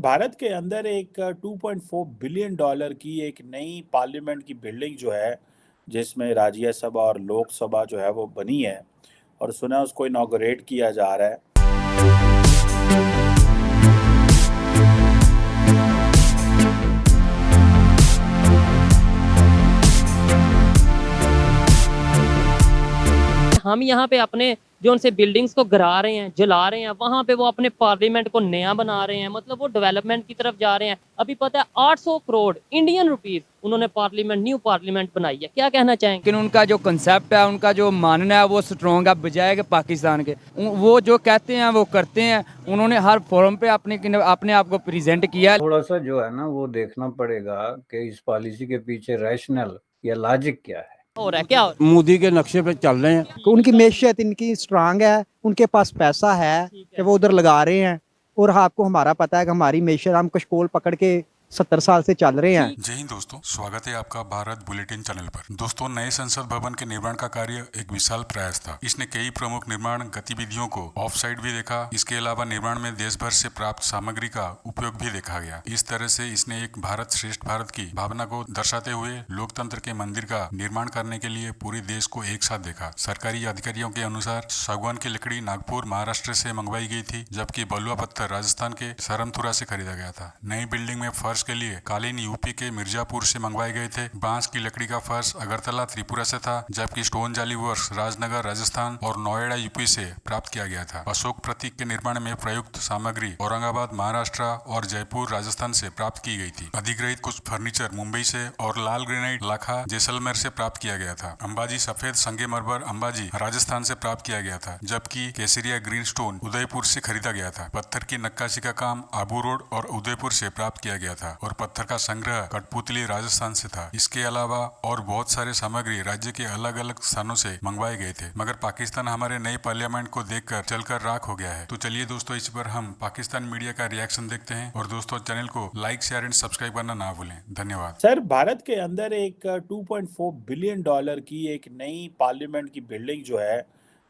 भारत के अंदर एक 2.4 बिलियन डॉलर की एक नई पार्लियामेंट की बिल्डिंग जो है, जिसमें राज्यसभा और लोकसभा जो है वो बनी है और सुना है उसको इनॉग्रेट किया जा रहा है। हम यहाँ पे अपने जो उनसे बिल्डिंग्स को गिरा रहे हैं, जला रहे हैं, वहाँ पे वो अपने पार्लियामेंट को नया बना रहे हैं, मतलब वो डेवलपमेंट की तरफ जा रहे हैं। अभी पता है 800 करोड़ इंडियन रुपीस उन्होंने न्यू पार्लियामेंट बनाई है। क्या कहना चाहेंगे? लेकिन उनका जो कंसेप्ट है, उनका जो मानना है वो स्ट्रॉन्ग है, बजाय के पाकिस्तान के वो जो कहते हैं वो करते हैं। उन्होंने हर फोरम पे अपने आप को प्रेजेंट किया। थोड़ा सा जो है ना वो देखना पड़ेगा कि इस पॉलिसी के पीछे रैशनल या लॉजिक क्या है। हो रहा है क्या? मोदी के नक्शे पे चल रहे हैं। उनकी मैशियत इनकी स्ट्रांग है, उनके पास पैसा है कि वो उधर लगा रहे हैं। और आपको हमारा पता है कि हमारी मैशियत, हम कशकोल पकड़ के 70 साल से चल रहे हैं। जय हिंद दोस्तों, स्वागत है आपका भारत बुलेटिन चैनल पर। दोस्तों, नए संसद भवन के निर्माण का कार्य एक विशाल प्रयास था। इसने कई प्रमुख निर्माण गतिविधियों को ऑफ साइड भी देखा। इसके अलावा निर्माण में देश भर से प्राप्त सामग्री का उपयोग भी देखा गया। इस तरह से इसने एक भारत श्रेष्ठ भारत की भावना को दर्शाते हुए लोकतंत्र के मंदिर का निर्माण करने के लिए पूरे देश को एक साथ देखा। सरकारी अधिकारियों के अनुसार सागवान की लकड़ी नागपुर महाराष्ट्र से मंगवाई गई थी, जबकि बलुआ पत्थर राजस्थान के सरमथुरा से खरीदा गया था। नई बिल्डिंग में फर्श के लिए कालीन यूपी के मिर्जापुर से मंगवाए गए थे। बांस की लकड़ी का फर्श अगरतला त्रिपुरा से था, जबकि स्टोन जाली वर्क्स राजनगर राजस्थान और नोएडा यूपी से प्राप्त किया गया था। अशोक प्रतीक के निर्माण में प्रयुक्त सामग्री औरंगाबाद महाराष्ट्र और जयपुर राजस्थान से प्राप्त की गई थी। अधिग्रहित कुछ फर्नीचर मुंबई से और लाल ग्रेनाइट लाखा जैसलमेर से प्राप्त किया गया था। अंबाजी सफेद संगमरमर अंबाजी राजस्थान से प्राप्त किया गया था, जबकि केसरिया ग्रीन स्टोन उदयपुर से खरीदा गया था। पत्थर की नक्काशी का काम आबू रोड और उदयपुर से प्राप्त किया गया था और पत्थर का संग्रह कठपुतली राजस्थान से था। इसके अलावा और बहुत सारे सामग्री राज्य के अलग अलग स्थानों से मंगवाए गए थे, मगर पाकिस्तान हमारे नए पार्लियामेंट को देखकर जलकर राख हो गया है। तो चलिए दोस्तों, इस पर हम पाकिस्तान मीडिया का रिएक्शन देखते हैं। और दोस्तों, चैनल को लाइक शेयर एंड सब्सक्राइब करना ना भूलें। धन्यवाद। सर, भारत के अंदर एक 2.4 बिलियन डॉलर की एक नई पार्लियामेंट की बिल्डिंग जो है,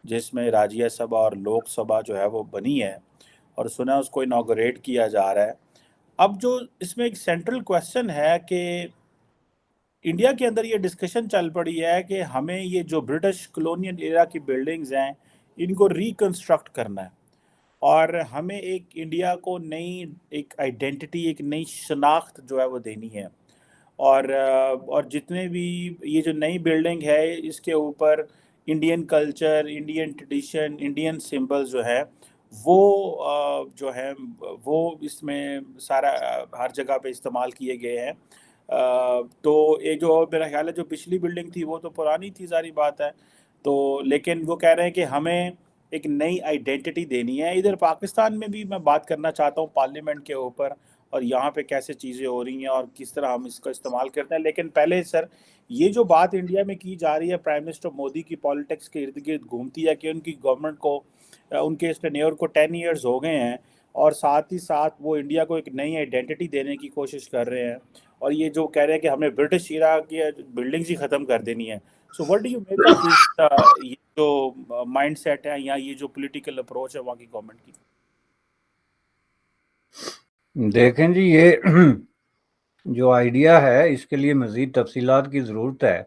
जिसमें राज्यसभा और लोकसभा जो है वो बनी है और सुना है उसको इनॉग्रेट किया जा रहा है। अब जो इसमें एक सेंट्रल क्वेश्चन है कि इंडिया के अंदर ये डिस्कशन चल पड़ी है कि हमें ये जो ब्रिटिश कॉलोनियल एरा की बिल्डिंग्स हैं इनको रिकंस्ट्रक्ट करना है और हमें एक इंडिया को नई एक आइडेंटिटी, एक नई शनाख्त जो है वो देनी है। और जितने भी ये जो नई बिल्डिंग है इसके ऊपर Indian culture, Indian tradition, Indian symbols जो है वो जो है वो इसमें सारा हर जगह पे इस्तेमाल किए गए हैं। तो ये जो मेरा ख्याल है जो पिछली बिल्डिंग थी वो तो पुरानी थी, सारी बात है। तो लेकिन वो कह रहे हैं कि हमें एक नई आइडेंटिटी देनी है। इधर पाकिस्तान में भी मैं बात करना चाहता हूँ पार्लियामेंट के ऊपर और यहाँ पे कैसे चीज़ें हो रही हैं और किस तरह हम इसका इस्तेमाल करते हैं। लेकिन पहले सर, ये जो बात इंडिया में की जा रही है, प्राइम मिनिस्टर मोदी की पॉलिटिक्स के इर्द गिर्द घूमती है कि उनकी गवर्नमेंट को उनके इस टेन्योर को 10 ईयर्स हो गए हैं और साथ ही साथ वो इंडिया को एक नई आइडेंटिटी देने की कोशिश कर रहे हैं और ये जो कह रहे हैं कि हमें ब्रिटिश इरा की बिल्डिंग्स ही ख़त्म कर देनी है। So what do you make of this, ये जो माइंडसेट है या ये जो पॉलिटिकल अप्रोच है वहाँ की गवर्नमेंट की? देखें जी, ये जो आइडिया है इसके लिए मज़ीद तफसीलात की ज़रूरत है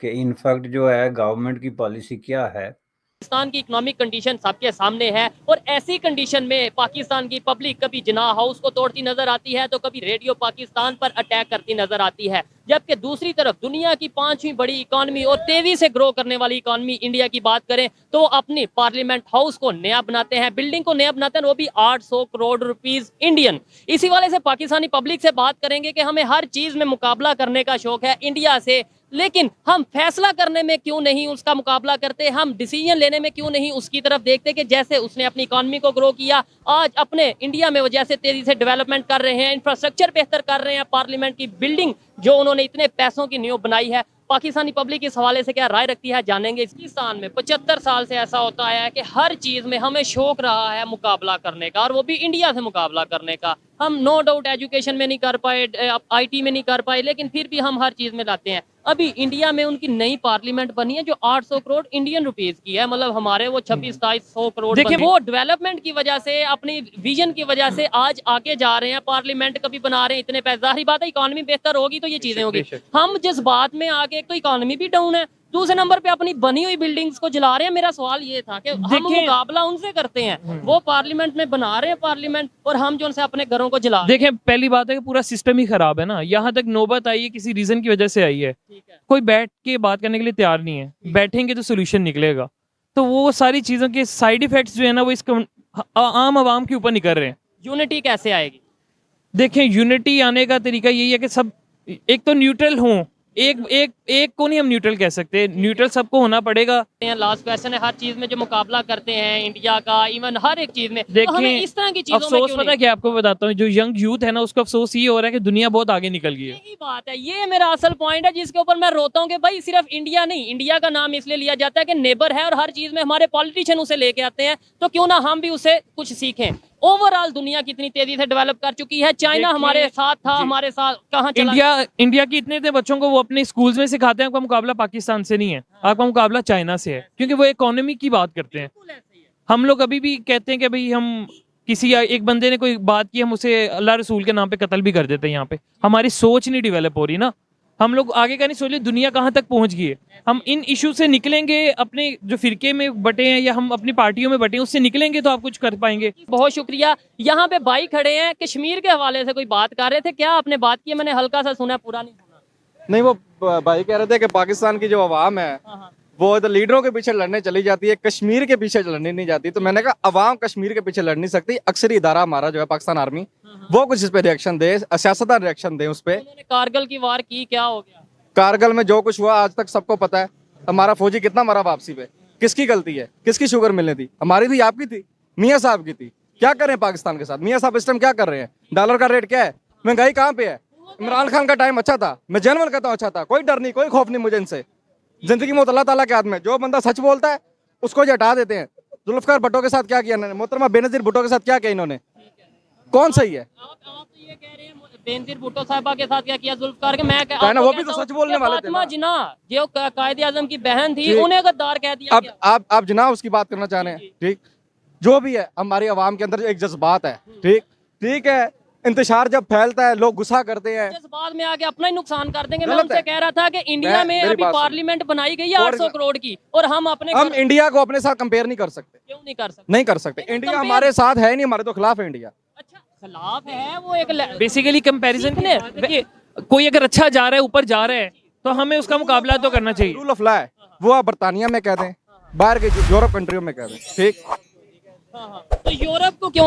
कि इनफैक्ट जो है गवर्नमेंट की पॉलिसी क्या है। पाकिस्तान की इकोनॉमिक कंडीशन सबके सामने है और ऐसी कंडीशन में पाकिस्तान की पब्लिक कभी जिन्ना हाउस को तोड़ती नजर आती है तो कभी रेडियो पाकिस्तान पर अटैक करती नजर आती है। जबकि दूसरी तरफ दुनिया की 5वीं बड़ी इकोनॉमी और तेजी से ग्रो करने वाली इकोनॉमी इंडिया की बात करें तो अपनी पार्लियामेंट हाउस को नया बनाते हैं, बिल्डिंग को नया बनाते हैं, वो भी 800 करोड़ रुपीस इंडियन। इसी वाले से पाकिस्तानी पब्लिक से बात करेंगे कि हमें हर चीज में मुकाबला करने का शौक है इंडिया से, लेकिन हम फैसला करने में क्यों नहीं उसका मुकाबला करते, हम डिसीजन लेने में क्यों नहीं उसकी तरफ देखते कि जैसे उसने अपनी इकोनॉमी को ग्रो किया, आज अपने इंडिया में वो जैसे तेजी से डेवलपमेंट कर रहे हैं, इंफ्रास्ट्रक्चर बेहतर कर रहे हैं, पार्लियामेंट की बिल्डिंग जो उन्होंने इतने पैसों की नींव बनाई है। पाकिस्तानी पब्लिक इस हवाले से क्या राय रखती है जानेंगे। पाकिस्तान में 75 साल से ऐसा होता आया है कि हर चीज में हमें शौक रहा है मुकाबला करने का और वो भी इंडिया से मुकाबला करने का। हम नो डाउट एजुकेशन में नहीं कर पाए, IT में नहीं कर पाए, लेकिन फिर भी हम हर चीज में लाते हैं। अभी इंडिया में उनकी नई पार्लियामेंट बनी है जो 800 करोड़ इंडियन रुपीस की है, मतलब हमारे वो 26-2700 करोड़। देखिए वो डेवलपमेंट की वजह से, अपनी विजन की वजह से आज आगे जा रहे हैं, पार्लियामेंट कभी बना रहे हैं, इतने पैसे, जाहिर बात है इकोनॉमी बेहतर होगी तो ये चीजें होगी। हम जिस बात में आगे, एक तो इकोनॉमी भी डाउन है, दूसरे नंबर पे अपनी बनी हुई बिल्डिंग्स को जला रहे हैं। मेरा सवाल ये था कि हम मुकाबला उनसे करते हैं, वो पार्लियामेंट में बना रहे हैं पार्लियामेंट, और हम जो उनसे अपने घरों को जला रहे हैं। देखें, पहली बात है कि पूरा सिस्टम ही खराब है ना। यहाँ तक नौबत आई है किसी रीजन की वजह से आई है, कोई बैठ के बात करने के लिए तैयार नहीं है। बैठेंगे तो सोल्यूशन निकलेगा। तो वो सारी चीजों के साइड इफेक्ट्स जो है ना वो इस आम आवाम के ऊपर निकल रहे हैं। यूनिटी कैसे आएगी? देखें, यूनिटी आने का तरीका यही है कि सब एक तो न्यूट्रल हों। एक को नहीं हम न्यूट्रल कह सकते, न्यूट्रल सबको होना पड़ेगा। लास्ट क्वेश्चन है, हर चीज में जो मुकाबला करते हैं इंडिया का, इवन हर एक चीज में, देखिए, तो हमें इस तरह की चीजों में अफसोस क्यों पता है क्या आपको बताता हूँ, जो यंग यूथ है ना उसको अफसोस ये हो रहा है कि दुनिया बहुत आगे निकल गई है। यही बात है, ये मेरा असल पॉइंट है जिसके ऊपर मैं रोता हूँ कि भाई सिर्फ इंडिया नहीं, इंडिया का नाम इसलिए लिया जाता है कि नेबर है और हर चीज में हमारे पॉलिटिशियन उसे लेके आते हैं, तो क्यों ना हम भी उसे कुछ सीखें। ओवरऑल दुनिया कितनी तेजी से डेवलप कर चुकी है, चाइना हमारे साथ था, हमारे साथ कहाँ चला इंडिया की इतने इतने बच्चों को वो अपने स्कूल्स में सिखाते हैं आपका मुकाबला पाकिस्तान से नहीं है, आपका मुकाबला चाइना से है, क्योंकि वो इकोनॉमी की बात करते हैं। हम लोग अभी भी कहते हैं कि भाई हम किसी एक बंदे ने कोई बात की, हम उसे अल्लाह रसूल के नाम पे कत्ल भी कर देते हैं। यहाँ पे हमारी सोच नहीं डेवलप हो रही ना, हम लोग आगे का नहीं सोच रहे दुनिया कहाँ तक पहुंच गई है। हम इन इशू से निकलेंगे, अपने जो फिरके में बटे हैं या हम अपनी पार्टियों में बटे हैं उससे निकलेंगे तो आप कुछ कर पाएंगे। बहुत शुक्रिया। यहाँ पे भाई खड़े हैं, कश्मीर के हवाले से कोई बात कर रहे थे, क्या आपने बात की? मैंने हल्का सा सुना, पूरा नहीं सुना। नहीं, वो भाई कह रहे थे कि पाकिस्तान की जो अवाम है वो तो लीडरों के पीछे लड़ने चली जाती है, कश्मीर के पीछे लड़ने नहीं जाती। तो मैंने कहा अवाम कश्मीर के पीछे लड़ नहीं सकती, अक्सरी इदारा हमारा जो है पाकिस्तान आर्मी, वो कुछ इस पे रिएक्शन दे, सियासतदान रिएक्शन दे उस पे। उन्होंने कारगिल की वार की, क्या हो गया? कारगिल में जो कुछ हुआ आज तक सबको पता है। हमारा फौजी कितना मरा वापसी पे, किसकी गलती है? किसकी शुगर मिलनी थी? हमारी थी? आपकी थी? मियाँ साहब की थी। क्या करें पाकिस्तान के साथ? मियाँ साहब इस टाइम क्या कर रहे हैं? डॉलर का रेट क्या है? महंगाई कहाँ पे है? इमरान खान का टाइम अच्छा था, मैं जनरल कहता हूँ अच्छा था, कोई डर नहीं, कोई खौफ नहीं मुझे इनसे। जिंदगी में अल्लाह ताला के हाथ में, जो बंदा सच बोलता है उसको जो हटा देते हैं। जुल्फकार भुट्टो के साथ क्या किया इन्होंने? मोहतरमा बेनजीर भुट्टो के साथ क्या किया इन्होंने? कौन सही है? आप तो ये कह रहे हैं बेनजीर भुट्टो साहिबा के साथ क्या किया जुल्फकार के? मैं वो भी तो सच बोलने वाले थे। फातिमा जिन्ना जो कायदे आजम की बहन थी, उन्हें गद्दार कह दिया। आप जिन्ना उसकी बात करना चाह रहे हैं, ठीक, जो भी है, हमारी आवाम के अंदर एक जज्बात है, ठीक है। इंतशार जब फैलता है लोग गुस्सा करते हैं, जज्बात में आके अपना ही नुकसान कर देंगे। मैं उनसे कह रहा था कि इंडिया में अभी पार्लियामेंट बनाई गई है 800 करोड़ की, और हम इंडिया को अपने साथ कंपेयर नहीं कर सकते। क्यों नहीं कर सकते? नहीं कर सकते। इंडिया हमारे साथ है नहीं, हमारे तो खिलाफ है इंडिया। अच्छा, खिलाफ है वो एक बेसिकली कंपैरिजन। देखिए, कोई अगर अच्छा जा रहा है, ऊपर जा रहा है, तो हमें उसका मुकाबला तो करना चाहिए। रूल ऑफ लॉ है, वो आप बरतानिया में कह दें, बाहर के यूरोप कंट्रियों में कह दें, ठीक। तो यूरोप को क्यों